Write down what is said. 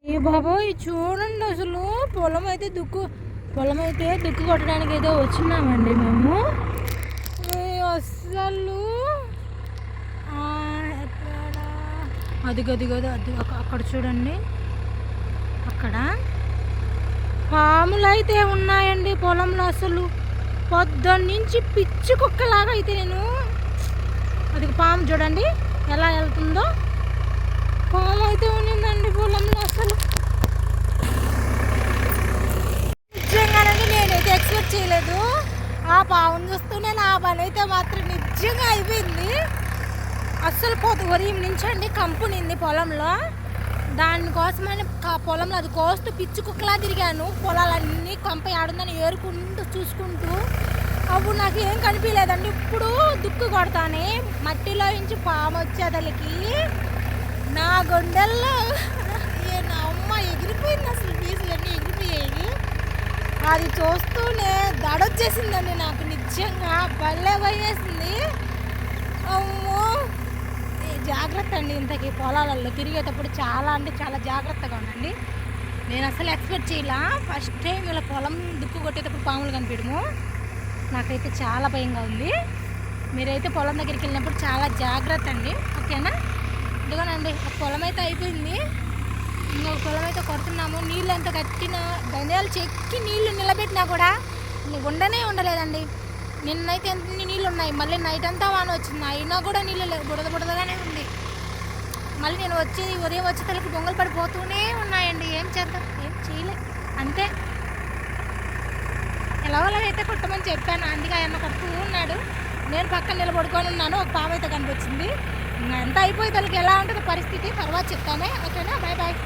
ఏ బాబోయ్ చూడండి అసలు పొలం అయితే దుక్కు కొట్టడానికి అయితే వచ్చినామండి మేము. అసలు అది అక్కడ చూడండి, అక్కడ పాములు అయితే ఉన్నాయండి పొలంలో. అసలు పొద్దున్నుంచి పిచ్చి కుక్కలాగా అయితే నేను అది పాము చూడండి ఎలా వెళ్తుందో. పాము అయితే ఉన్నిందండి పొలంలో. అసలు నిజంగానండి నేనైతే ఎక్స్పెక్ట్ చేయలేదు. ఆ పాముని చూస్తూనే నా పని అయితే మాత్రం నిజంగా అయిపోయింది. అస్సలు ఉదయం నుంచి అండి కంపునింది పొలంలో. దానికోసమని పొలంలో అది కోస్తూ పిచ్చి కుక్కలా తిరిగాను. పొలాలన్నీ కంప ఆడుందని ఏరుకుంటూ చూసుకుంటూ. అప్పుడు నాకు ఏం కనిపించలేదండి. ఇప్పుడు దుక్కు కొడతానే మట్టిలో నుంచి పాము వచ్చేదలకి నా గుండెల్లో నా అమ్మ ఎగిరిపోయింది. అసలు పీసులన్నీ ఎగిరిపోయాయి. అది చూస్తూనే దడొచ్చేసిందండి నాకు. నిజంగా భలే భయమేసింది. అమ్మో జాగ్రత్త అండి. ఇంతకీ పొలాలలో తిరిగేటప్పుడు చాలా అంటే చాలా జాగ్రత్తగా ఉండండి. నేను అసలు ఎక్స్పెక్ట్ చేయలా. ఫస్ట్ టైం ఇలా పొలం దుక్కు కొట్టేటప్పుడు పాములు కనిపించడము నాకైతే చాలా భయంగా ఉంది. మీరైతే పొలం దగ్గరికి వెళ్ళినప్పుడు చాలా జాగ్రత్త అండి, ఓకేనా? ఇదిగోనండి ఆ పొలం అయితే అయిపోయింది. ఇంకొక పొలం అయితే కొడుతున్నాము. నీళ్ళు ఎంత కట్టిన గంజాలు చెక్కి నీళ్లు నిలబెట్టినా కూడా ఉండలేదండి. నిన్నైతే ఎన్ని నీళ్ళు ఉన్నాయి. మళ్ళీ నైట్ అంతా వాన వచ్చింది, అయినా కూడా నీళ్ళు లేవు, బుడదగానే ఉంది. మళ్ళీ నేను ఉదయం వచ్చేసరికి దొంగలు పడిపోతూనే ఉన్నాయండి. ఏం చేద్దాం, ఏం చేయలే, అంతే. ఎలాగైతే కొట్టమని చెప్పాను, అందుకే ఆయన కొడుతూ ఉన్నాడు. నేను పక్కన నిలబడుకొని ఉన్నాను. ఒక పాము అయితే కనిపించింది. ఎంత అయిపోయి తనకి ఎలా ఉంటుందో పరిస్థితి తర్వాత చెప్తానే, ఓకేనా? Bye bye.